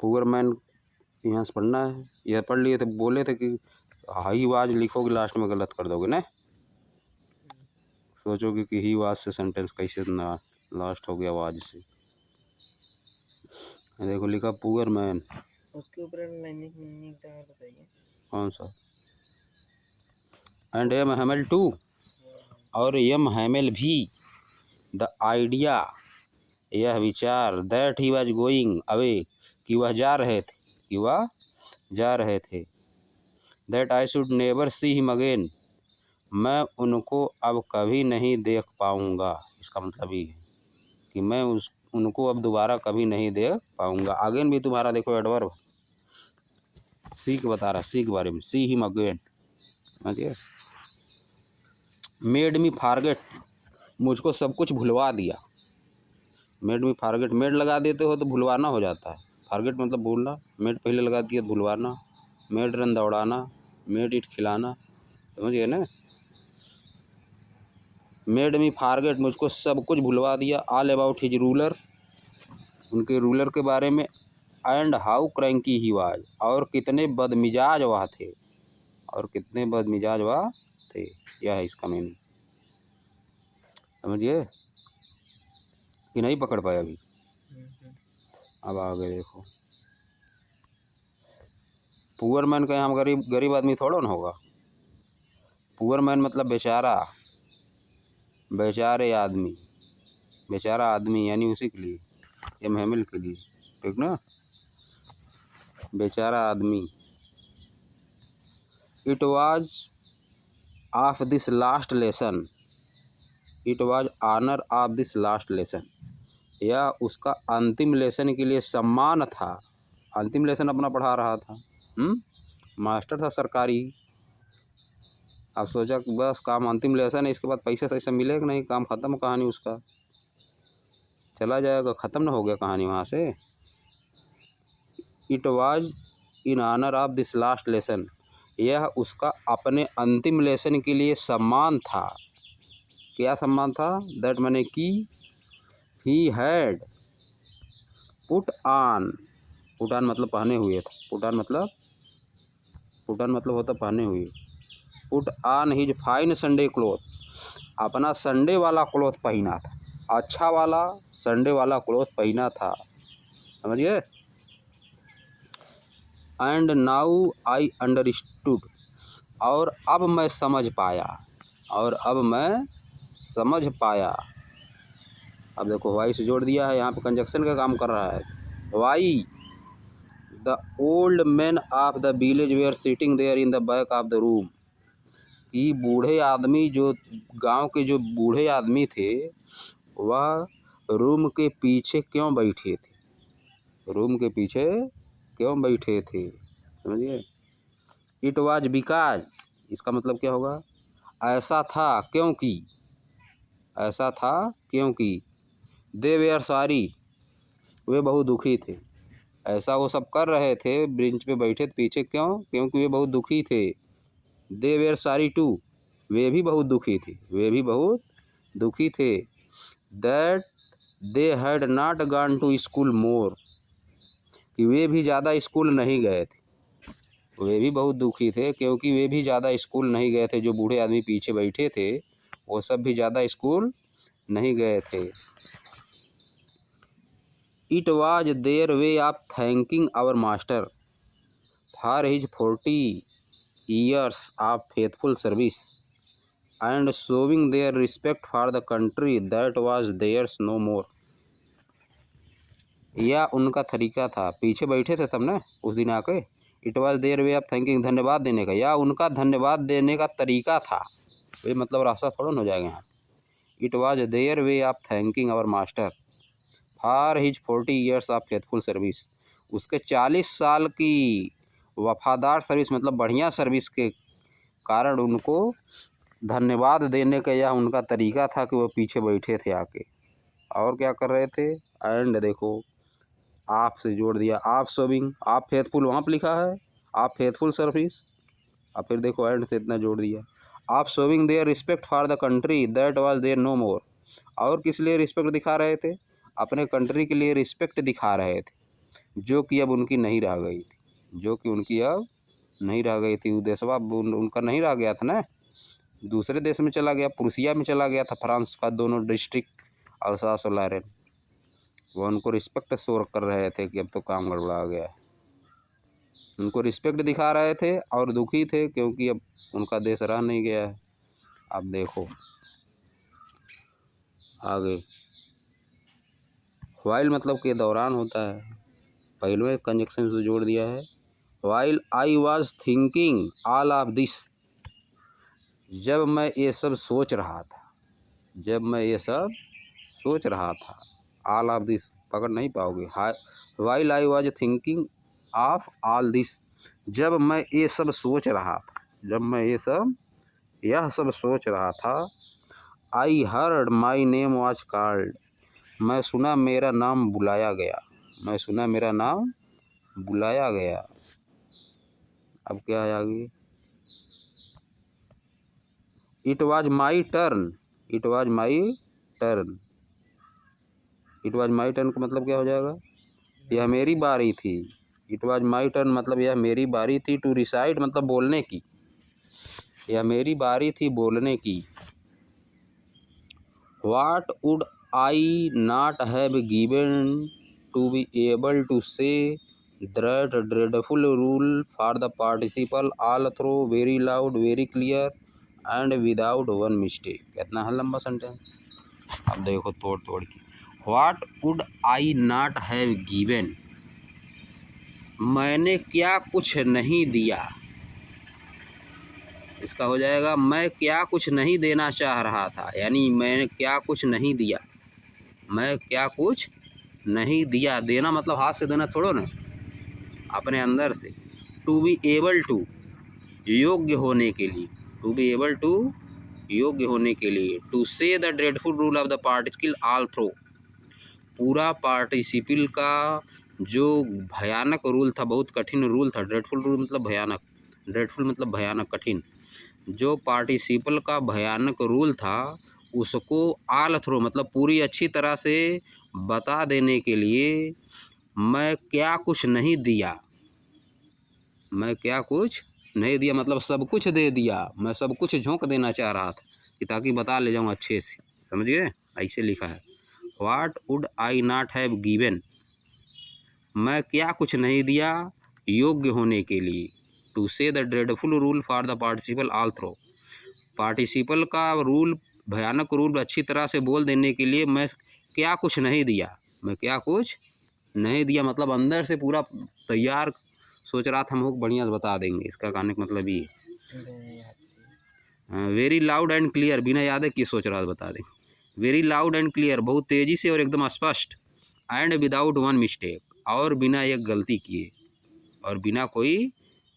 Poor man यहाँ से पढ़ना है। यह पढ़ लिए थे, बोले थे कि ही वाज लिखोगे, लास्ट में गलत कर दोगे ना, सोचोगे कि ही वाज से सेंटेंस कैसे ना लास्ट हो गया वाज से। देखो लिखा पुअर मैन, उसके ऊपर मीनिंग बताइए कौन सा, एंड एम हैमल टू, और एम हैमल भी, द आइडिया, यह विचार, that he was going away, कि वह जा रहे थे, कि वह जा रहे थे, that I should never see him again, मैं उनको अब कभी नहीं देख पाऊँगा। इसका मतलब ये है कि मैं उनको अब दोबारा कभी नहीं देख पाऊँगा। अगेन भी तुम्हारा देखो एडवर्ब, सी के बता रहा, सी के बारे में, सी हिम अगेन, समझिए। मेड मी फारगेट, मुझको सब कुछ भुलवा दिया। मेड मी फारगेट, मेड लगा देते हो तो भुलवाना हो जाता है, फारगेट मतलब भूलना, मेड पहले लगा दिया तो भुलवाना। मेड रन दौड़ाना, मेड इट खिलाना, समझिए ना। मेड मी फारगेट, मुझको सब कुछ भुलवा दिया। ऑल अबाउट हिज रूलर, उनके रूलर के बारे में। And how cranky he was, और कितने बदमिजाज वह थे, और कितने बदमिजाज वह थे, यह है इसका मीनिंग, समझिए कि नहीं पकड़ पाए अभी। अब आगे देखो, पुअर मैन का यहाँ गरीब गरीब आदमी थोड़ा ना होगा। पुअर मैन मतलब बेचारा, बेचारे आदमी, बेचारा आदमी यानी उसी के लिए, एम हैमिल के लिए, ठीक ना, बेचारा आदमी। It was of this last lesson, it was honour of this last lesson, यह उसका अंतिम लेसन के लिए सम्मान था। अंतिम लेसन अपना पढ़ा रहा था, मास्टर था सरकारी। अब सोचा कि बस काम अंतिम लेसन है, इसके बाद पैसा सैसा मिलेगा नहीं, काम ख़त्म कहानी उसका, चला जाएगा, ख़त्म ना हो गया कहानी वहाँ से। It was in honour of this last lesson, यह उसका अपने अंतिम लेसन के लिए सम्मान था। क्या सम्मान था, दैट मैंने कि he had put on, put on मतलब पहने हुए थे, पुट ऑन मतलब, पुट ऑन मतलब होता पहने हुए, put on his fine Sunday cloth, अपना संडे वाला क्लोथ पहना था, अच्छा वाला संडे वाला क्लोथ पहना था, समझिए। एंड नाउ आई अंडरस्टूड, और अब मैं समझ पाया, और अब मैं समझ पाया। अब देखो वाई से जोड़ दिया है, यहाँ पे कंजक्शन का काम कर रहा है। Why the old man of the village were sitting there in the back of the room, कि बूढ़े आदमी जो गांव के जो बूढ़े आदमी थे वह रूम के पीछे क्यों बैठे थे, रूम के पीछे क्यों बैठे थे, समझिए। इट वाज बिकॉज, इसका मतलब क्या होगा, ऐसा था क्योंकि, ऐसा था क्योंकि। दे वेयर सॉरी, वे बहुत दुखी थे, ऐसा वो सब कर रहे थे, बेंच पे बैठे पीछे क्यों, क्योंकि वे बहुत दुखी थे। दे वेयर सॉरी टू, वे भी बहुत दुखी थे, वे भी बहुत दुखी थे। That they had not gone to school more, कि वे भी ज़्यादा स्कूल नहीं गए थे, वे भी बहुत दुखी थे क्योंकि वे भी ज़्यादा स्कूल नहीं गए थे। जो बूढ़े आदमी पीछे बैठे थे वो सब भी ज़्यादा स्कूल नहीं गए थे। It was their way of thanking our master for his 40 years of faithful service and showing their respect for the country that was theirs no more, यह उनका तरीका था, पीछे बैठे थे सब ना उस दिन आके। It was their way of thanking, धन्यवाद देने का, या उनका धन्यवाद देने का तरीका था, ये मतलब रास्ता थोड़ा ना हो जाएगा यहाँ। It was their way of thanking our master for his 40 years of faithful service, उसके 40 साल की वफादार सर्विस मतलब बढ़िया सर्विस के कारण उनको धन्यवाद देने का यह उनका तरीका था कि वो पीछे बैठे थे आके, और क्या कर रहे थे। एंड देखो आप से जोड़ दिया, आप सर्विंग, आप फेथफुल वहाँ पर लिखा है, आप फेथफुल सर्विस, और फिर देखो एंड से इतना जोड़ दिया। आप showing their respect for the country that was there no more, और किस लिए रिस्पेक्ट दिखा रहे थे, अपने कंट्री के लिए रिस्पेक्ट दिखा रहे थे जो कि अब उनकी नहीं रह गई थी, जो कि उनकी अब नहीं रह गई थी। उदेशवा उनका नहीं रह गया था ना, दूसरे देश में चला गया, प्रूसिया में चला गया था, फ्रांस का दोनों डिस्ट्रिक्ट अल्सास और लॉरेन। वो उनको रिस्पेक्ट शो कर रहे थे कि अब तो काम गड़बड़ा गया है, उनको रिस्पेक्ट दिखा रहे थे और दुखी थे क्योंकि अब उनका देश रह नहीं गया है। अब देखो आगे, वाइल मतलब के दौरान होता है, पहले कंजक्शन से जोड़ दिया है। While I was thinking all of this, जब मैं ये सब सोच रहा था, जब मैं ये सब सोच रहा था, ऑल ऑफ दिस पकड़ नहीं पाओगे। While I was thinking of all this, जब मैं ये सब सोच रहा था, जब मैं यह सब सोच रहा था। I heard my name was called, मैं सुना मेरा नाम बुलाया गया, मैं सुना मेरा नाम बुलाया गया। अब क्या है आगे, it was my turn, it was my turn, it was my turn का मतलब क्या हो जाएगा, यह मेरी बारी थी। इट वॉज माई टर्न मतलब यह मेरी बारी थी। टू रिसाइड मतलब बोलने की, यह मेरी बारी थी बोलने की। What would I not have given to be able to say that dreadful rule for the participle all through very loud, very clear and without one mistake। कितना है लंबा सेंटेंस, अब देखो तोड़ तोड़ के। What would I not have given, मैंने क्या कुछ नहीं दिया, इसका हो जाएगा मैं क्या कुछ नहीं देना चाह रहा था, यानी मैंने क्या कुछ नहीं दिया, मैं क्या कुछ नहीं दिया। देना मतलब हाथ से देना थोड़ो ना, अपने अंदर से। टू बी एबल टू, योग्य होने के लिए, टू बी एबल टू योग्य होने के लिए। To say the dreadful rule of the particle all through, पूरा पार्टिसिपल का जो भयानक रूल था, बहुत कठिन रूल था। ड्रेडफुल रूल मतलब भयानक, ड्रेडफुल मतलब भयानक कठिन, जो पार्टिसिपल का भयानक रूल था उसको ऑल थ्रो मतलब पूरी अच्छी तरह से बता देने के लिए मैं क्या कुछ नहीं दिया, मैं क्या कुछ नहीं दिया मतलब सब कुछ दे दिया, मैं सब कुछ झोंक देना चाह रहा था कि ताकि बता ले जाऊँ अच्छे से, समझ गए, ऐसे लिखा है। What would I not have given, मैं क्या कुछ नहीं दिया योग्य होने के लिए। To say the dreadful rule for the participle all through, participle का रूल भयानक रूल अच्छी तरह से बोल देने के लिए मैं क्या कुछ नहीं दिया, मैं क्या कुछ नहीं दिया मतलब अंदर से पूरा तैयार सोच रहा था हम लोग बढ़िया से बता देंगे, इसका कहने का मतलब ये। वेरी लाउड एंड क्लियर, बिना याद है कि सोच रहा था बता देंगे। वेरी लाउड एंड क्लियर, बहुत तेज़ी से और एकदम स्पष्ट। एंड विदाउट वन मिस्टेक, और बिना एक गलती किए, और बिना कोई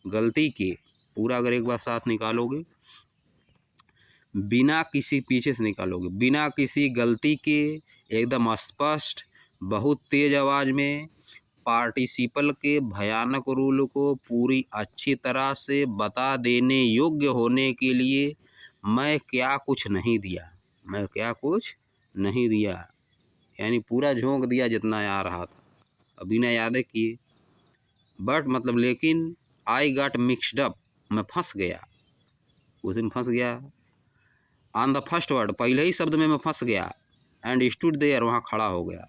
गलती किए। पूरा अगर एक बार साथ निकालोगे, बिना किसी पीछे से निकालोगे, बिना किसी गलती के, एकदम स्पष्ट, बहुत तेज़ आवाज़ में पार्टिसिपल के भयानक रूल को पूरी अच्छी तरह से बता देने योग्य होने के लिए मैं क्या कुछ नहीं दिया, मैं क्या कुछ नहीं दिया, यानी पूरा झोंक दिया जितना आ रहा था बिना याद किए। बट मतलब लेकिन आई गॉट मिक्सड अप, मैं फंस गया, उस दिन फंस गया। ऑन द फर्स्ट वर्ड, पहले ही शब्द में मैं फंस गया। एंड स्टूड देयर, वहाँ खड़ा हो गया,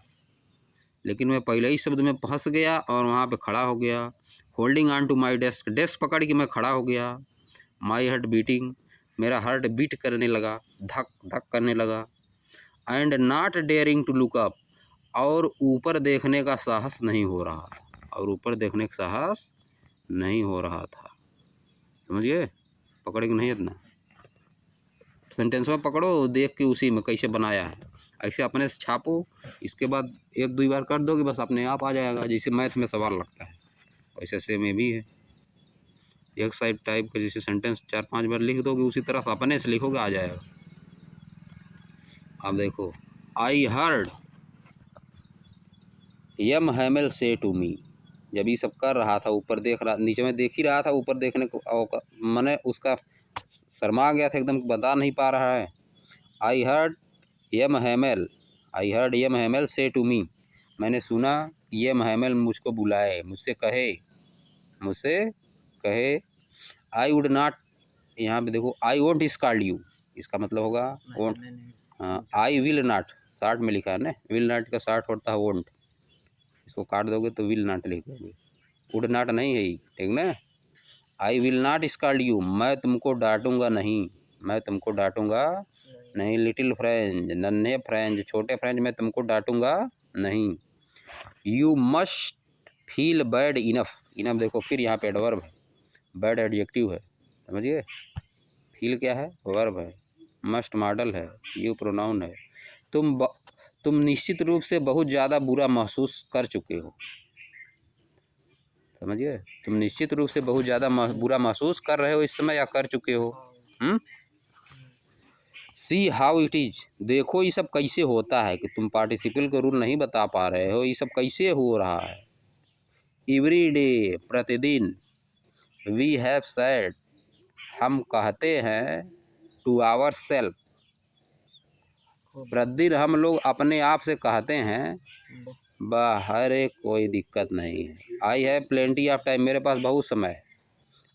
लेकिन मैं पहले ही शब्द में फंस गया और वहाँ पे खड़ा हो गया। Holding on to my desk, desk पकड़ के मैं खड़ा हो गया। माई हार्ट बीटिंग, मेरा हार्ट बीट करने लगा, धक धक करने लगा। And not daring to look up, और ऊपर देखने का साहस नहीं हो रहा था, और ऊपर देखने का साहस नहीं हो रहा था, समझिए, पकड़ के नहीं इतना सेंटेंस में पकड़ो, देख के उसी में कैसे बनाया है ऐसे अपने से छापो, इसके बाद एक दो बार कर दोगे बस अपने आप आ जाएगा। जैसे मैथ में सवाल लगता है वैसे सेम में भी है, एक साइड टाइप का जैसे सेंटेंस 4-5 बार लिख दोगे उसी तरह अपने से लिखोगे आ जाएगा। अब देखो, आई हर्ड यम हैमल से टू मी, जब ये सब कर रहा था, ऊपर देख रहा, नीचे में देख ही रहा था, ऊपर देखने को मैंने उसका शर्मा गया था एकदम, बता नहीं पा रहा है। I heard Yama हैमल, I heard यम हैमल से टू मी, मैंने सुना कि ये महमल मुझको बुलाए, मुझसे कहे आई वुड नॉट, यहाँ पे देखो आई वोंट स्कॉल्ड यू, इसका मतलब होगा वोंट। हाँ, आई विल नॉट, शॉर्ट में लिखा है ना, विल नॉट का शॉर्ट होता है वोंट, इसको काट दोगे तो विल नॉट लिख दोगे, वुड नॉट नहीं है, ठीक ना। I will not scold you, मैं तुमको डांटूंगा नहीं, मैं तुमको डांटूंगा नहीं। लिटिल फ्रेंड, नन्हे फ्रेंड, छोटे फ्रेंड, मैं तुमको डांटूंगा नहीं। You must feel bad enough, enough देखो फिर यहाँ पे एडवर्ब है, बैड एडजेक्टिव है, समझिए। फील क्या है, वर्ब है, मस्ट मॉडल है, यू प्रोनाउन है। तुम निश्चित रूप से बहुत ज़्यादा बुरा महसूस कर चुके हो, समझिए। तुम निश्चित रूप से बहुत ज़्यादा बुरा महसूस कर रहे हो इस समय, या कर चुके हो। सी हाउ इट इज, देखो ये सब कैसे होता है, कि तुम पार्टिसिपल का रूल नहीं बता पा रहे हो, ये सब कैसे हो रहा है। एवरी डे, प्रतिदिन। वी हैव सेड, हम कहते हैं। टू आवर सेल्फ, प्रतिदिन हम लोग अपने आप से कहते हैं। बाहर कोई दिक्कत नहीं है। I have plenty of time, मेरे पास बहुत समय है।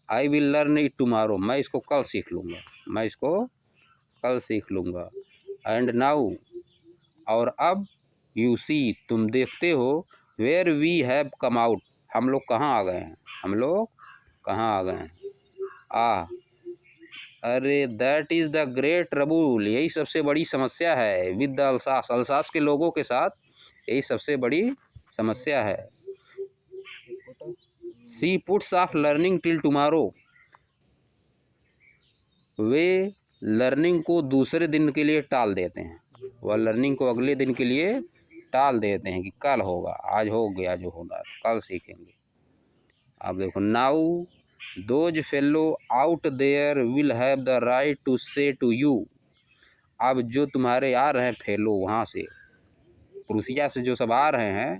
I will learn it tomorrow, मैं इसको कल सीख लूँगा, मैं इसको कल सीख लूँगा। एंड नाउ, और अब। यू सी, तुम देखते हो। Where we have come out, हम लोग कहाँ आ गए हैं, हम लोग कहाँ आ गए हैं। अरे that is the great trouble, यही सबसे बड़ी समस्या है। विद द अल्सास, अल्सास के लोगों के साथ यही सबसे बड़ी समस्या है। She puts off learning till tomorrow, वे लर्निंग को दूसरे दिन के लिए टाल देते हैं, वह लर्निंग को अगले दिन के लिए टाल देते हैं, कि कल होगा, आज हो गया जो होना, कल सीखेंगे। अब देखो, now those fellow out there will have the right to say to you, अब जो तुम्हारे आ रहे हैं फेलो वहाँ से, प्रूसिया से जो सब आ रहे हैं,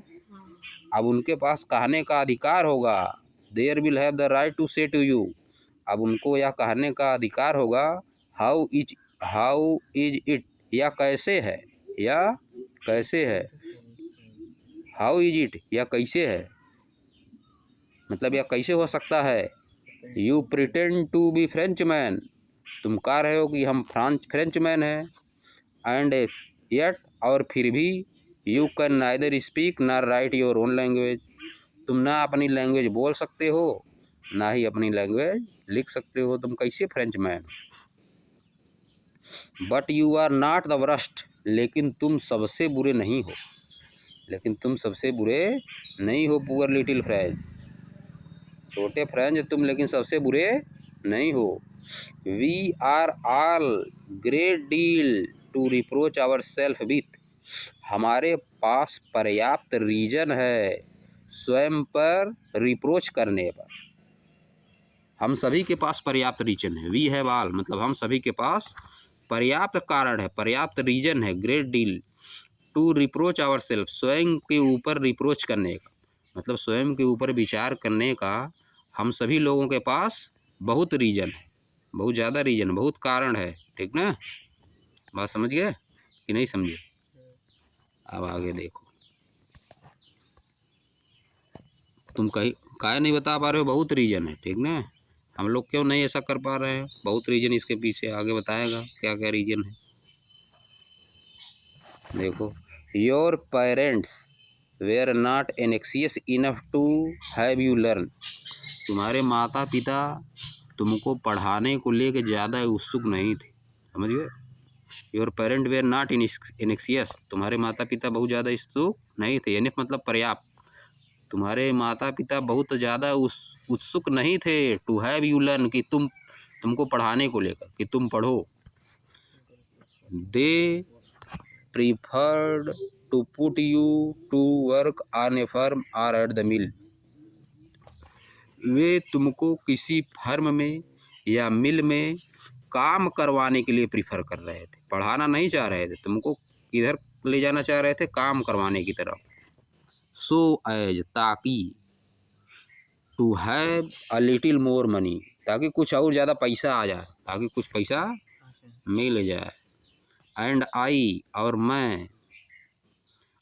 अब उनके पास कहने का अधिकार होगा। There will have the right to say to you, अब उनको यह कहने का अधिकार होगा। हाउ इज इट, या कैसे है, या कैसे है। हाउ इज इट, या कैसे है, मतलब यह कैसे हो सकता है। You pretend to be French man, तुम कह रहे हो कि हम फ्रेंच मैन हैं। एंड येट, और फिर भी। You can neither speak nor write your own language, तुम ना अपनी लैंग्वेज बोल सकते हो, ना ही अपनी लैंग्वेज लिख सकते हो, तुम कैसे French man. But you are not the worst, लेकिन तुम सबसे बुरे नहीं हो, लेकिन तुम सबसे बुरे नहीं हो। पुअर लिटिल फ्रेंच, छोटे फ्रेंच तुम, लेकिन सबसे बुरे नहीं हो। We are all great deal to reproach our self with, हमारे पास पर्याप्त रीजन है स्वयं पर रिप्रोच करने पर, हम सभी के पास पर्याप्त रीजन है। वी हैव ऑल, मतलब हम सभी के पास पर्याप्त कारण है, पर्याप्त रीजन है। Great deal to reproach our self, स्वयं के ऊपर रिप्रोच करने का, मतलब स्वयं के ऊपर विचार करने का हम सभी लोगों के पास बहुत रीजन है, बहुत ज़्यादा रीजन, बहुत कारण है, ठीक ना। बात समझ गए कि नहीं समझे। अब आगे देखो, तुम कहीं काहे नहीं बता पा रहे हो, बहुत रीजन है, ठीक ना। हम लोग क्यों नहीं ऐसा कर पा रहे हैं, बहुत रीजन इसके पीछे, आगे बताएगा क्या क्या रीजन है। देखो, your parents were not anxious enough to have you learn, तुम्हारे माता पिता तुमको पढ़ाने को लेके ज़्यादा उत्सुक नहीं थे, समझ गए। Your parent were not anxious, तुम्हारे माता पिता बहुत ज़्यादा उत्सुक नहीं थे, यानी मतलब पर्याप्त, तुम्हारे माता पिता बहुत ज़्यादा उत्सुक नहीं थे। टू हैव यू लर्न, कि तुमको पढ़ाने को लेकर, कि तुम पढ़ो। They preferred to put you to work on a farm और एट द मिल, वे तुमको किसी फर्म में या मिल में काम करवाने के लिए प्रीफर कर रहे थे, पढ़ाना नहीं चाह रहे थे, तुमको किधर ले जाना चाह रहे थे, काम करवाने की तरफ। सो एज, ताकि। To have a little more money, ताकि कुछ और ज़्यादा पैसा आ जाए, ताकि कुछ पैसा मिल जाए। एंड आई, और मैं।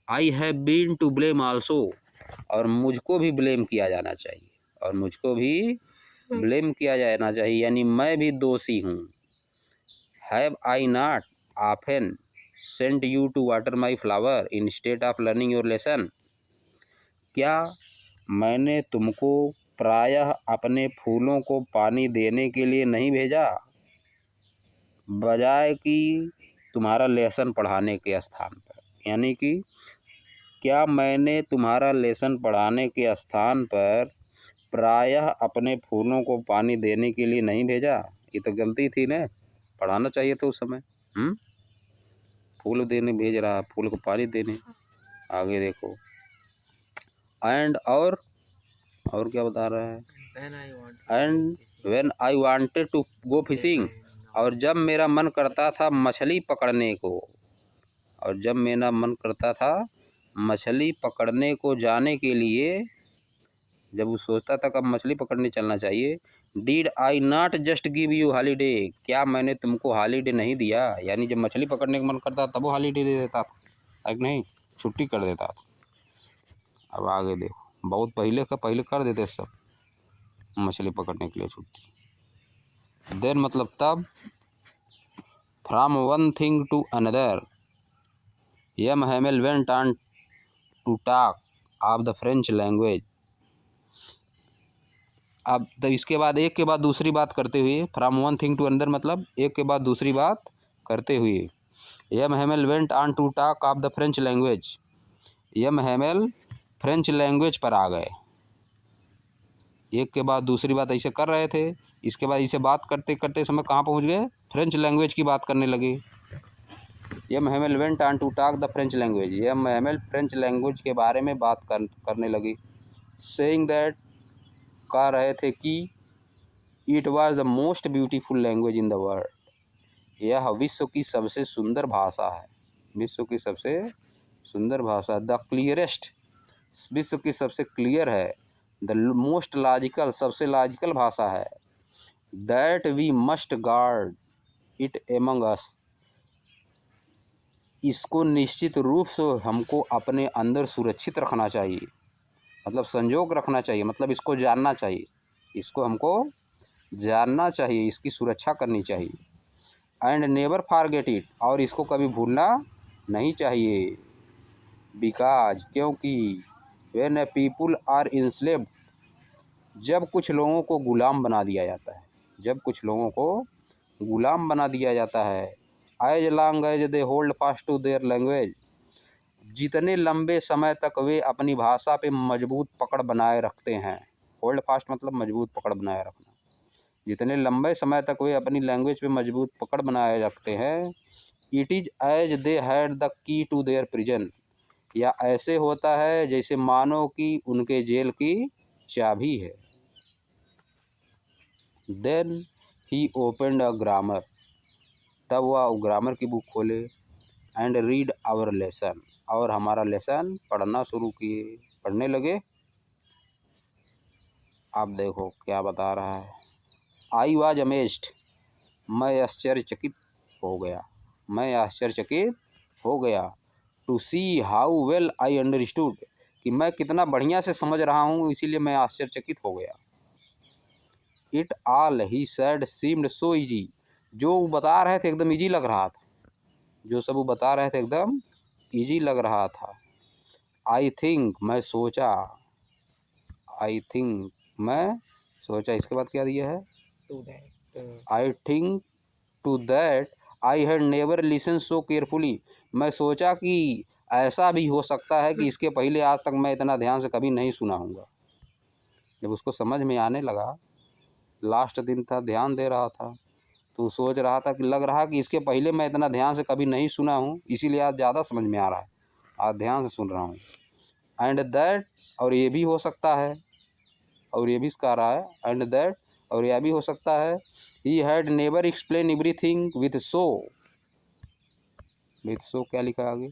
I have been to blame also, और मुझको भी ब्लेम किया जाना चाहिए, और मुझको भी ब्लेम किया जाना चाहिए, यानी मैं भी दोषी हूँ। Have I not often sent you to water my flower instead of learning your lesson, क्या मैंने तुमको प्रायः अपने फूलों को पानी देने के लिए नहीं भेजा, बजाय कि तुम्हारा लेसन पढ़ाने के स्थान पर। यानी कि क्या मैंने तुम्हारा लेसन पढ़ाने के स्थान पर प्रायः अपने फूलों को पानी देने के लिए नहीं भेजा। ये तो गलती थी ना, पढ़ाना चाहिए था उस समय। फूल देने भेज रहा, फूल को पानी देने। आगे देखो, एंड और क्या बता रहा है, and when I wanted to go fishing, और जब मेरा मन करता था मछली पकड़ने को, और जब मेरा मन करता था मछली पकड़ने को जाने के लिए, जब वो सोचता था कब मछली पकड़ने चलना चाहिए, did I not just give you holiday, क्या मैंने तुमको हॉलीडे नहीं दिया। यानी जब मछली पकड़ने का मन करता तब वो हॉलीडे दे देता था, एक नहीं छुट्टी कर देता था। अब आगे देखो, बहुत पहले कर देते सब मछली पकड़ने के लिए छुट्टी। देन मतलब तब, from one thing to another M Hamel went on to talk of the French language. अब तो इसके बाद एक के बाद दूसरी बात करते हुए, from one thing to another मतलब एक के बाद दूसरी बात करते हुए, M Hamel went on to talk of the French language, M Hamel French language पर आ गए। एक के बाद दूसरी बात ऐसे कर रहे थे, इसके बाद इसे बात करते करते समय कहाँ पहुँच गए, फ्रेंच लैंग्वेज की बात करने लगे। M Hamel went on to talk the French language, M Hamel French language के बारे में बात करने लगी। सेइंग दैट, कह रहे थे कि it was the most beautiful language in the world, यह विश्व की सबसे सुंदर भाषा है, विश्व की सबसे सुंदर भाषा। द क्लियरेस्ट, विश्व की सबसे क्लियर है। द मोस्ट लॉजिकल, सबसे लॉजिकल भाषा है। That we must guard it among us, इसको निश्चित रूप से हमको अपने अंदर सुरक्षित रखना चाहिए, मतलब संजोग रखना चाहिए, मतलब इसको जानना चाहिए, इसको हमको जानना चाहिए, इसकी सुरक्षा करनी चाहिए। एंड नेवर फॉरगेट इट, और इसको कभी भूलना नहीं चाहिए। बिकॉज, क्योंकि when a people are enslaved, जब कुछ लोगों को गुलाम बना दिया जाता है, जब कुछ लोगों को गुलाम बना दिया जाता है, as long as they hold fast to their language, जितने लंबे समय तक वे अपनी भाषा पे मजबूत पकड़ बनाए रखते हैं। होल्ड फास्ट मतलब मजबूत पकड़ बनाए रखना। जितने लंबे समय तक वे अपनी लैंग्वेज पे मजबूत पकड़ बनाए रखते हैं, it is as they had the key to their prison, या ऐसे होता है जैसे मानो कि उनके जेल की चाबी है। Then he opened a grammar, तब वह ग्रामर की बुक खोले, एंड रीड आवर लेसन, और हमारा लेसन पढ़ना शुरू किए, पढ़ने लगे। आप देखो क्या बता रहा है, आई वॉज अमेज्ड, मैं आश्चर्यचकित हो गया, मैं आश्चर्यचकित हो गया। To see how well I understood, कि मैं कितना बढ़िया से समझ रहा हूँ, इसीलिए मैं आश्चर्यचकित हो गया। It all he sad seemed so easy, जो वो बता रहे थे एकदम ईजी लग रहा था, जो सब वो बता रहे थे एकदम ईजी लग रहा था। आई थिंक, मैं सोचा, आई थिंक मैं सोचा, इसके बाद क्या दिया है, I think to that I had never listen so carefully, मैं सोचा कि ऐसा भी हो सकता है कि इसके पहले आज तक मैं इतना ध्यान से कभी नहीं सुना हूँगा। जब उसको समझ में आने लगा, लास्ट दिन था, ध्यान दे रहा था, तो सोच रहा था कि लग रहा कि इसके पहले मैं इतना ध्यान से कभी नहीं सुना हूँ, इसीलिए आज ज़्यादा समझ में आ रहा है, आज ध्यान से सुन रहा हूँ। एंड दैट, और ये भी हो सकता है, और ये भी कह रहा है, एंड दैट, और यह भी हो सकता है, he had never explain everything with so, with so क्या लिखा है आगे,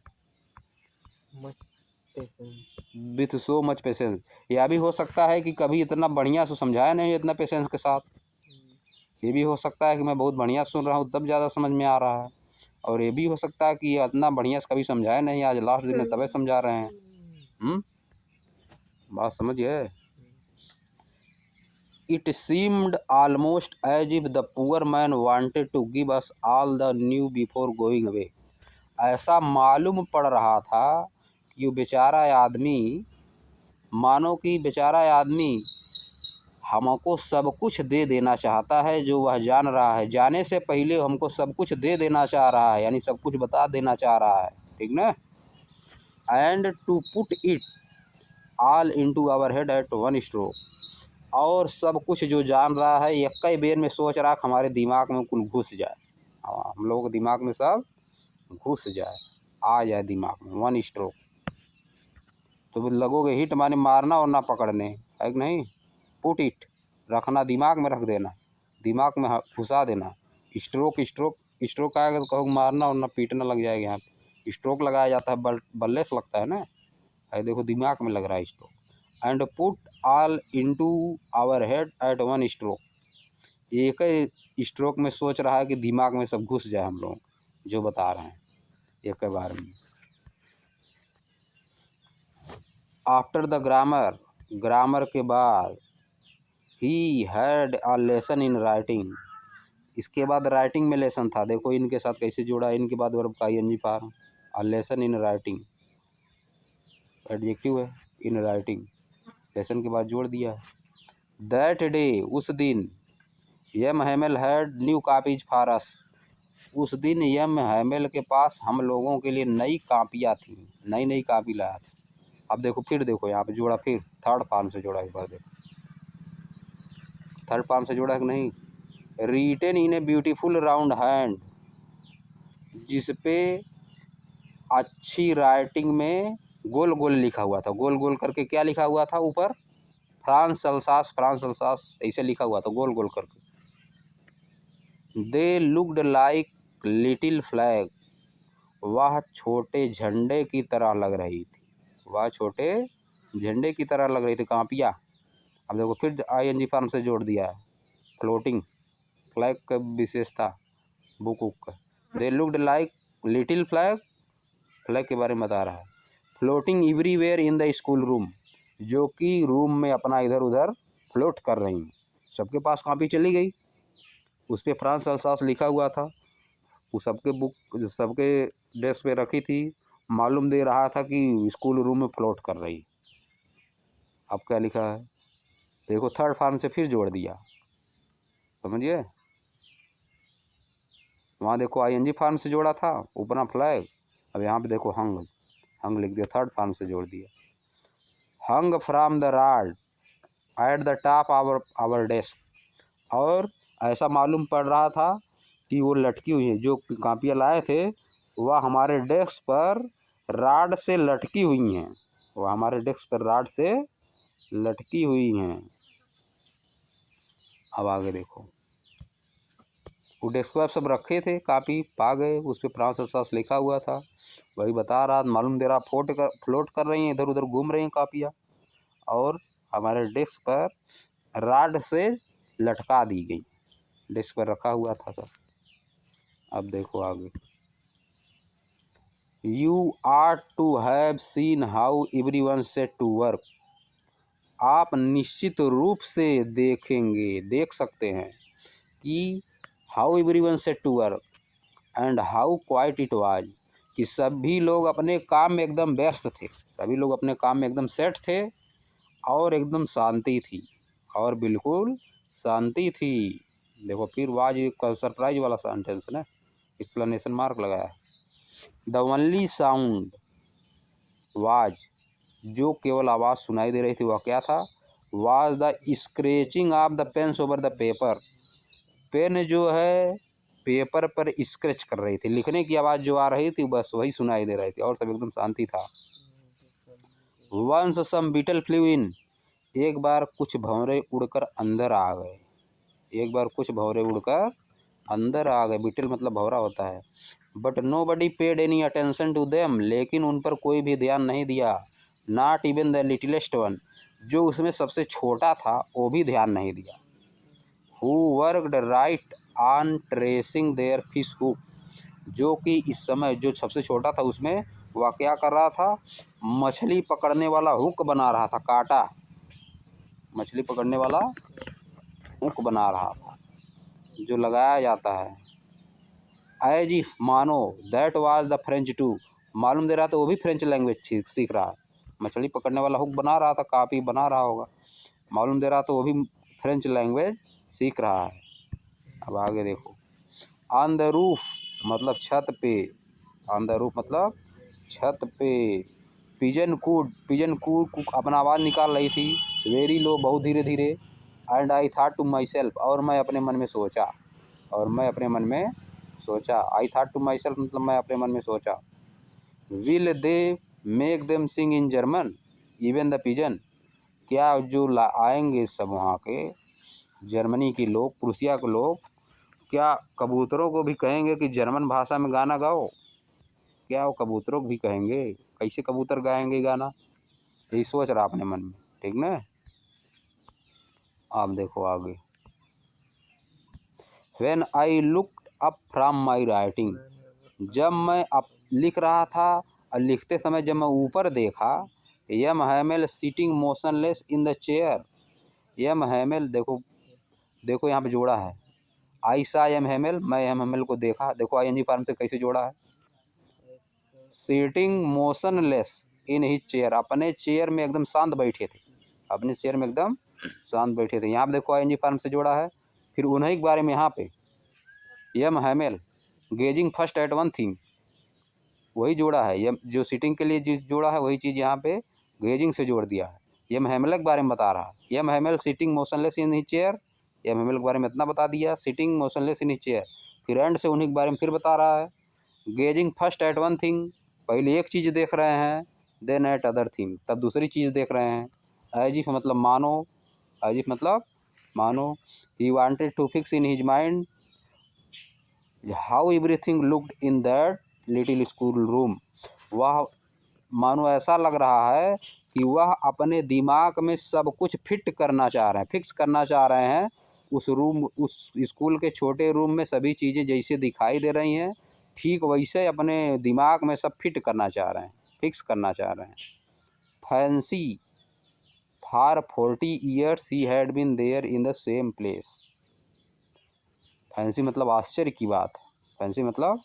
विथ सो मच पेशेंस, यह भी हो सकता है कि कभी इतना बढ़िया से समझाया नहीं इतना पेशेंस के साथ। ये भी हो सकता है कि मैं बहुत बढ़िया सुन रहा हूँ तब ज़्यादा समझ में आ रहा है। और ये भी हो सकता है कि ये इतना बढ़िया से कभी समझाए नहीं, आज लास्ट दिन है तबे समझा रहे हैं। बात समझिए। It seemed almost as if the poor man wanted to give us all the new before going away। ऐसा मालूम पड़ रहा था कि बेचारा आदमी, मानो कि बेचारा आदमी हमको सब कुछ दे देना चाहता है, जो वह जान रहा है, जाने से पहले हमको सब कुछ दे देना चाह रहा है, यानी सब कुछ बता देना चाह रहा है, ठीक ना। And to put it all into our head at one stroke, और सब कुछ जो जान रहा है एक ही बेर में सोच रहा है हमारे दिमाग में कुल घुस जाए, हम लोगों के दिमाग में सब घुस जाए, आ जाए दिमाग में वन स्ट्रोक। तो लगोगे हिट माने मारना और ना पकड़ने, है कि नहीं। पुट इट रखना, दिमाग में रख देना, दिमाग में घुसा देना। स्ट्रोक स्ट्रोक स्ट्रोक आएगा तो कहोगे मारना और ना पीटना लग जाएगा। यहाँ पे स्ट्रोक लगाया जाता है, बल्ले से लगता है ना, है देखो दिमाग में लग रहा है stroke. And put all into our head at one stroke, एक ही स्ट्रोक में सोच रहा है कि दिमाग में सब घुस जाए हम लोग जो बता रहे हैं एक बार में। आफ्टर द ग्रामर, ग्रामर के बाद he had a lesson in writing, इसके बाद राइटिंग में लेसन था। देखो इनके साथ कैसे जोड़ा, इनके बाद वर्ब का ing form. A lesson in writing adjective है, इन राइटिंग लेसन के बाद जोड़ दिया। दैट डे, उस दिन, M Hamel had new copies for us, उस दिन यम हैमेल के पास हम लोगों के लिए नई कापियाँ थी, नई नई कापी लाया था। अब देखो फिर देखो यहाँ पे जोड़ा, फिर थर्ड फॉर्म से जोड़ा, एक बार देखो थर्ड फॉर्म से जोड़ा है कि नहीं। Written in a beautiful round hand, जिस पे अच्छी राइटिंग में गोल गोल लिखा हुआ था, गोल गोल करके क्या लिखा हुआ था ऊपर, फ्रांस अल्सास ऐसे लिखा हुआ था गोल गोल करके। They looked like little flag, वह छोटे झंडे की तरह लग रही थी, वह छोटे झंडे की तरह लग रही थी कापियाँ। अब देखो फिर ing फॉर्म से जोड़ दिया है, फ्लोटिंग फ्लैग का विशेषता बुक का। They looked like little flag, flag के बारे में बता रहा है। Floating everywhere in the school room, जो कि रूम में अपना इधर उधर फ्लोट कर रही हैं। सबके पास कॉपी चली गई, उस पर फ्रांस अल्सास लिखा हुआ था, वो सबके बुक सबके डेस्क पे रखी थी, मालूम दे रहा था कि स्कूल रूम में फ्लोट कर रही। अब क्या लिखा है देखो, थर्ड फॉर्म से फिर जोड़ दिया, समझिए। वहाँ देखो ing फॉर्म से जोड़ा था ऊपर फ्लैग, अब यहाँ पे देखो हंग, हंग लिख दिया, थर्ड फॉर्म से जोड़ दिया। Hung from the rod at the top our desk, और ऐसा मालूम पड़ रहा था कि वो लटकी हुई है, जो कापियाँ लाए थे वह हमारे डेस्क पर रॉड से लटकी हुई हैं, वह हमारे डेस्क पर रॉड से लटकी हुई हैं। अब आगे देखो, वो डेस्क पर सब रखे थे, कापी पा गए, उस पर फ्रांस अल्सास लिखा हुआ था, वही बता रहा, मालूम दे रहा फ्लोट कर रही हैं, इधर उधर घूम रही हैं कापियाँ, और हमारे डेस्क पर रॉड से लटका दी गई, डेस्क पर रखा हुआ था सब। अब देखो आगे, you are to have seen how everyone set to work, आप निश्चित रूप से देख सकते हैं कि how everyone set to work and how quiet it was, कि सभी लोग अपने काम में एकदम व्यस्त थे, सभी लोग अपने काम में एकदम सेट थे, और एकदम शांति थी, और बिल्कुल शांति थी। देखो फिर वाज का सरप्राइज वाला सेंटेंस ना, एक्सप्लेनेशन मार्क लगाया है। द ओनली साउंड वाज, जो केवल आवाज़ सुनाई दे रही थी वह क्या था, was the scratching of the pens over the paper, pen जो है पेपर पर स्क्रैच कर रही थी, लिखने की आवाज़ जो आ रही थी बस वही सुनाई दे रही थी, और सब एकदम शांति था। वंस सम बीटल फ्लू इन, एक बार कुछ भंवरे उड़कर अंदर आ गए, एक बार कुछ भंवरे उड़कर अंदर आ गए, बीटल मतलब भंवरा होता है। But nobody paid any attention to them, लेकिन उन पर कोई भी ध्यान नहीं दिया। Not even the littlest one, जो उसमें सबसे छोटा था वो भी ध्यान नहीं दिया। Who worked right on tracing their fish hook, जो कि इस समय जो सबसे छोटा था उसमें वह क्या कर रहा था, मछली पकड़ने वाला हुक बना रहा था, कांटा, मछली पकड़ने वाला हुक बना रहा था जो लगाया जाता है। एज इफ, मानो, that was the French too, मालूम दे रहा था वो भी फ्रेंच लैंग्वेज सीख रहा है। मछली पकड़ने वाला हुक बना रहा था, काफ़ी बना रहा होगा, मालूम दे रहा था वो भी फ्रेंच लैंग्वेज सीख रहा है। अब आगे देखो, ऑन द रूफ मतलब छत पे, ऑन द रूफ मतलब छत पे, पिजन कूड अपना आवाज़ निकाल रही थी, वेरी लो बहुत धीरे धीरे, and I thought to myself, और मैं अपने मन में सोचा, और मैं अपने मन में सोचा, I thought to myself मतलब मैं अपने मन में सोचा, will they make them sing in German even the pigeon, क्या जो आएंगे सब वहाँ के जर्मनी के लोग, प्रूसिया के लोग, क्या कबूतरों को भी कहेंगे कि जर्मन भाषा में गाना गाओ, क्या वो कबूतरों को भी कहेंगे, कैसे कबूतर गाएंगे गाना, यही सोच रहा अपने मन में, ठीक ना। आप देखो आगे, when I looked up from my writing, जब मैं अब लिख रहा था और लिखते समय जब मैं ऊपर देखा, M Hamel sitting motionless in the chair, M Hamel देखो, देखो यहाँ पे जोड़ा है, आई सा एम हैमेल, मैं एम हैमेल को देखा, देखो आई एन जी फॉर्म से कैसे जोड़ा है, sitting motionless in his chair, अपने चेयर में एकदम शांत बैठे थे, अपने चेयर में एकदम शांत बैठे थे, यहाँ पे देखो आई एन जी फॉर्म से जोड़ा है। फिर उन्हीं के बारे में यहाँ पे, M Hamel gazing first at one thing, वही जोड़ा है, यम जो सिटिंग के लिए जिस जोड़ा है वही चीज़ यहाँ पे गेजिंग से जोड़ दिया है। यम हैमेल के बारे में बता रहा है, M Hamel sitting motionless in his chair, M Hamel के बारे में इतना बता दिया, sitting motionless in his chair, फिर एंड से उन्हीं के बारे में फिर बता रहा है, gazing first at one thing, पहले एक चीज़ देख रहे हैं, देन एट अदर थिंग, तब दूसरी चीज़ देख रहे हैं, एज इफ मतलब मानो, एज इफ मतलब मानो, he wanted to fix in his mind how everything looked in that little school room, वह मानो ऐसा लग रहा है कि वह अपने दिमाग में सब कुछ फिट करना चाह रहे हैं, फिक्स करना चाह रहे हैं उस रूम, उस स्कूल के छोटे रूम में सभी चीज़ें जैसे दिखाई दे रही हैं ठीक वैसे अपने दिमाग में सब फिट करना चाह रहे हैं, फिक्स करना चाह रहे हैं। Fancy, for 40 years he had been there in the same place, fancy मतलब आश्चर्य की बात है, फैंसी मतलब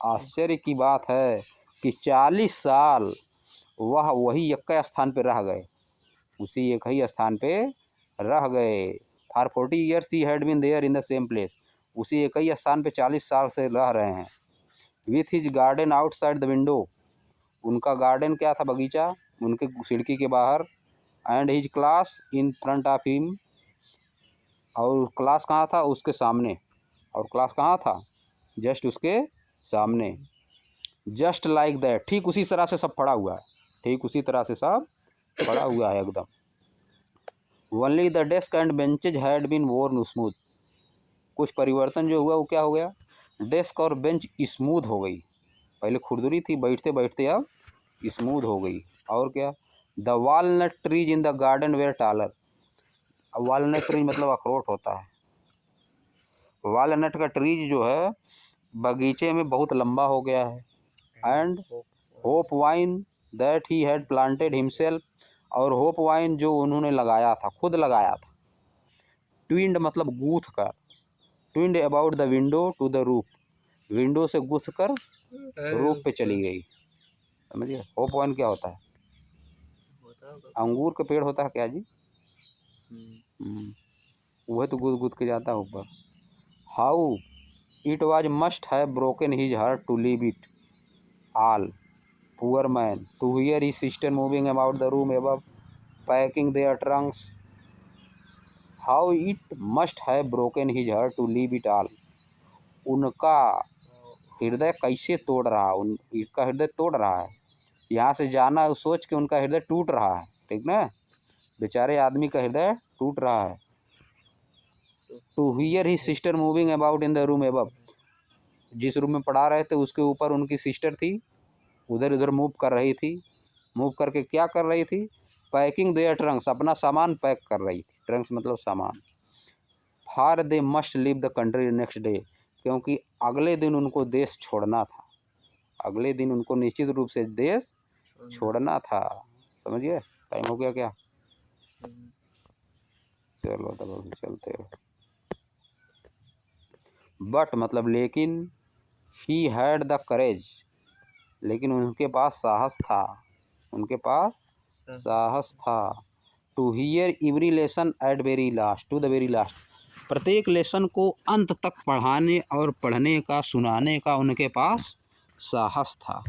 आश्चर्य की बात है कि 40 साल वह वही एक स्थान पर रह गए, उसी एक ही स्थान पे रह गए। For 40 years he had been there in the same place, उसी एक ही स्थान पे 40 साल से रह रहे हैं। With his garden outside the window, उनका गार्डन क्या था, बगीचा उनके खिड़की के बाहर, and his class in front of him, और क्लास कहाँ था, उसके सामने, और क्लास कहाँ था, जस्ट उसके सामने, जस्ट लाइक दैट, ठीक उसी तरह से सब पड़ा हुआ है, ठीक उसी तरह से सब पड़ा हुआ है एकदम। Only the desk and benches had been worn smooth, कुछ परिवर्तन जो हुआ वो क्या हो गया, डेस्क और बेंच स्मूथ हो गई, पहले खुरदुरी थी, बैठते बैठते अब स्मूथ हो गई। और क्या, the walnut trees in the garden were taller, walnut trees मतलब अखरोट होता है, वालनट का ट्रीज जो है बगीचे में बहुत लंबा हो गया है। And hope wine that he had planted himself, और होप वाइन जो उन्होंने लगाया था, खुद लगाया था, ट्विंड मतलब गूथ कर, twined about the window to the roof, window से गूथ कर रूफ पे चली गई, समझिए। होप वाइन क्या होता है, अंगूर का पेड़ होता है क्या जी, वह तो गूथ गूथ के जाता है ऊपर। How it was must have broken his heart to leave it all, poor man, to hear his sister moving about the room above, packing their trunks. How it must have broken his heart to leave it all. उनका हृदय कैसे तोड़ रहा, उनका हृदय तोड़ रहा है, यहाँ से जाना सोच के उनका हृदय टूट रहा है, ठीक ना, बेचारे आदमी का हृदय टूट रहा है। To hear he sister moving about in the room above, जिस रूम में पढ़ा रहे थे उसके ऊपर उनकी सिस्टर थी, उधर उधर मूव कर रही थी, मूव करके क्या कर रही थी, पैकिंग देयर ट्रंक्स, अपना सामान पैक कर रही थी, ट्रंक्स मतलब सामान। For they must leave the country next day, क्योंकि अगले दिन उनको देश छोड़ना था, अगले दिन उनको निश्चित रूप से देश छोड़ना था। समझिए, टाइम हो गया क्या? चलो तब अभी चलते हो। बट मतलब लेकिन, ही हैड द करेज, लेकिन उनके पास साहस था, उनके पास साहस था। To hear every lesson at very last, to the very last, प्रत्येक लेसन को अंत तक पढ़ाने और पढ़ने का, सुनाने का उनके पास साहस था।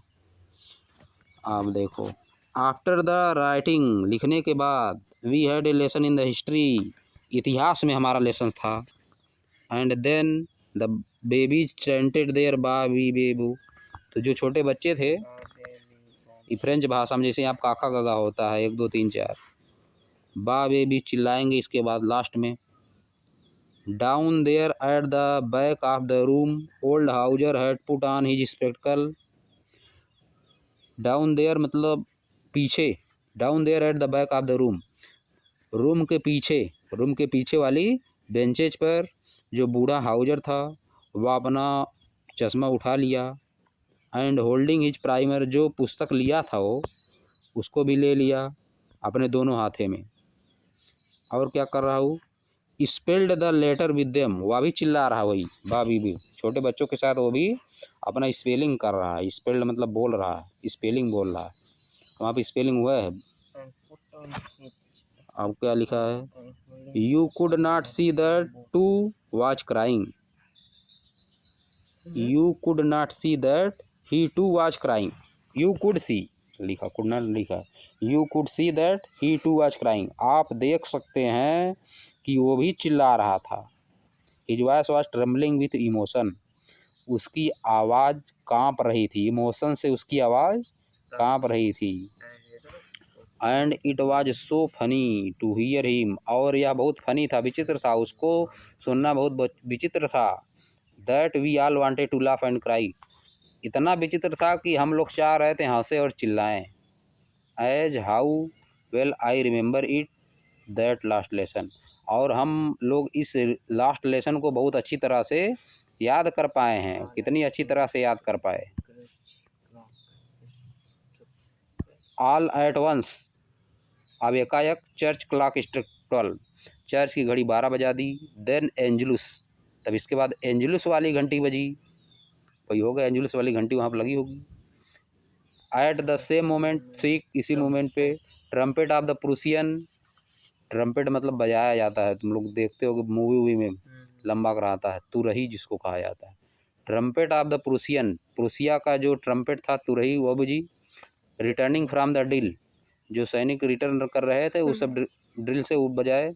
आप देखो, आफ्टर द राइटिंग, लिखने के बाद, we had a lesson in the history, इतिहास में हमारा लेसन था। And then the baby chanted their ba bi be bu, तो जो छोटे बच्चे थे, ये फ्रेंच भाषा में जैसे आप काका गगा होता है 1 2 3 4, बा बेबी चिल्लाएंगे इसके बाद लास्ट में। Down there at the back of the room, old Hauser had put on his spectacle. Down there मतलब पीछे, down there at the back of the room, room के पीछे, रूम के पीछे वाली बेंचेज पर जो बूढ़ा हाउजर था वह अपना चश्मा उठा लिया। एंड होल्डिंग हिज प्राइमर, जो पुस्तक लिया था वो उसको भी ले लिया अपने दोनों हाथे में। और क्या कर रहा हूँ, spelled the letter with them, वह भी चिल्ला रहा, वही बाबी भी छोटे बच्चों के साथ वो भी अपना स्पेलिंग कर रहा है। स्पेल्ड मतलब बोल रहा है, स्पेलिंग बोल रहा है। वहाँ पे स्पेलिंग हुआ है। अब क्या लिखा है, you could not see that too was crying, you could not see that he too was crying, you could see लिखा, कुड नॉट लिखा, you could see that he too was crying, आप देख सकते हैं कि वो भी चिल्ला रहा था। His voice was trembling with emotion, उसकी आवाज़ कांप रही थी, इमोशन से उसकी आवाज़ कांप रही थी। And it was so funny to hear him, और यह बहुत फनी था, विचित्र था, उसको सुनना बहुत विचित्र था। That we all wanted to laugh and cry, इतना विचित्र था कि हम लोग चाह रहे थे हंसे और चिल्लाएं। As how well I remember it that last lesson, और हम लोग इस लास्ट लेसन को बहुत अच्छी तरह से याद कर पाए हैं, कितनी अच्छी तरह से याद कर पाए। ऑल एट वंस, अब एकाएक चर्च क्लॉक स्ट्रिक 12, चर्च की घड़ी 12 बजा दी। देन एंजलुस, तब इसके बाद एंजलुस वाली घंटी बजी, कोई होगा एंजलुस वाली घंटी वहाँ पर लगी होगी। एट द सेम मोमेंट, ठीक इसी मोमेंट पे, trumpet of the Prussian, trumpet मतलब बजाया जाता है, तुम लोग देखते हो कि मूवी वूवी में लंबा कराता है, तुरही जिसको कहा जाता है। Trumpet of the Prussian, Prussia का जो ट्रम्पेट था तुरही वो बजी। रिटर्निंग फ्रॉम द ड्रिल, जो सैनिक रिटर्न कर रहे थे वो सब ड्रिल से बजाए।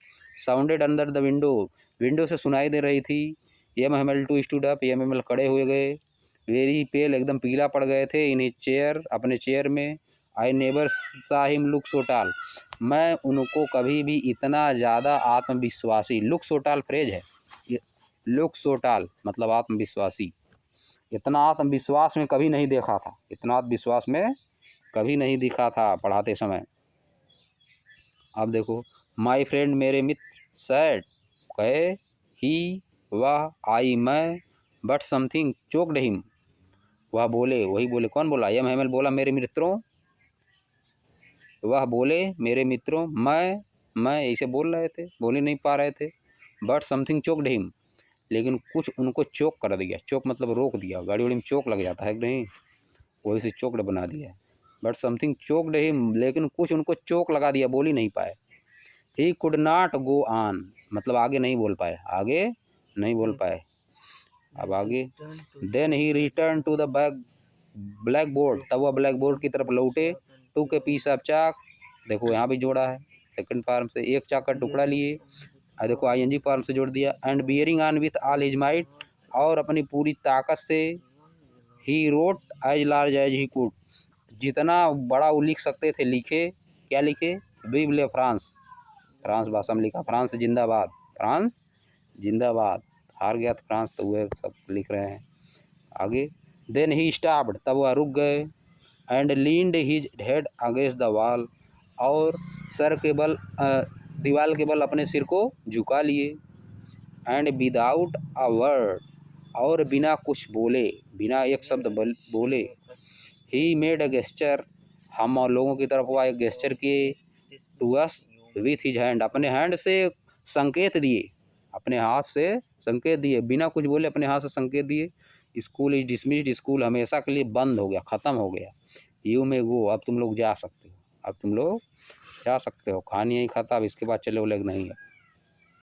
Sounded under the window, window से सुनाई दे रही थी। MML2 स्टूड अप, MML खड़े हुए गए। वेरी पेल, एकदम पीला पड़ गए थे। इन हिज चेयर, अपने चेयर में। आई नेवर सा हिम लुक सो टाल, मैं उनको कभी भी इतना ज़्यादा आत्मविश्वासी, लुक सो टाल फ्रेज है, लुक सो टाल मतलब आत्मविश्वासी, इतना आत्मविश्वास में कभी नहीं देखा था, इतना आत्मविश्वास में कभी नहीं दिखा था पढ़ाते समय। अब देखो, माय फ्रेंड, मेरे मित्र, सैड कहे, ही वह, आई मैं, बट समथिंग चोक्ड हिम, वह बोले, वही बोले, कौन बोला, MML बोला मेरे मित्रों, वह बोले मेरे मित्रों, मैं ऐसे बोल रहे थे, बोल ही नहीं पा रहे थे। बट समथिंग चोक्ड हिम, लेकिन कुछ उनको चोक कर दिया, चोक मतलब रोक दिया, गाड़ी वाड़ी में चोक लग जाता है कि नहीं, वही से चोक्ड बना दिया। बट समथिंग चोक्ड हिम, लेकिन कुछ उनको चोक लगा दिया, बोल ही नहीं पाए। He could not go on, मतलब आगे नहीं बोल पाए, आगे नहीं बोल पाए। अब आगे, then he return to the blackboard, तब वह ब्लैक बोर्ड की तरफ लौटे। टू के पीस ऑफ चाक, देखो यहाँ भी जोड़ा है, सेकंड फॉर्म से एक चाक का टुकड़ा लिए, और देखो ING फॉर्म से जोड़ दिया। And bearing on with all his might, और अपनी पूरी ताकत से। He wrote as large as he could, जितना बड़ा वो लिख सकते थे लिखे। क्या लिखे, विव ले फ्रांस, फ्रांस भाषा में लिखा, फ्रांस जिंदाबाद, फ्रांस जिंदाबाद, हार गया था फ्रांस, तो वह सब लिख रहे हैं आगे। देन ही स्टॉप्ड, तब वह रुक गए। And leaned his head against the wall, और सर के बल, दीवार के बल अपने सिर को झुका लिए। एंड विदाउट अ वर्ड, और बिना कुछ बोले, बिना एक शब्द बोले ही मेड अ गेस्चर, हम और लोगों की तरफ वह एक गेस्चर किए, to us with his hand, अपने हैंड से संकेत दिए, अपने हाथ से संकेत दिए, बिना कुछ बोले अपने हाथ से संकेत दिए। स्कूल इज डिसमिस्ड, स्कूल हमेशा के लिए बंद हो गया, ख़त्म हो गया। यू में गो, अब तुम लोग जा सकते हो, अब तुम लोग जा सकते हो, कहानी यहीं ख़त्म, इसके बाद चले वो लोग नहीं है।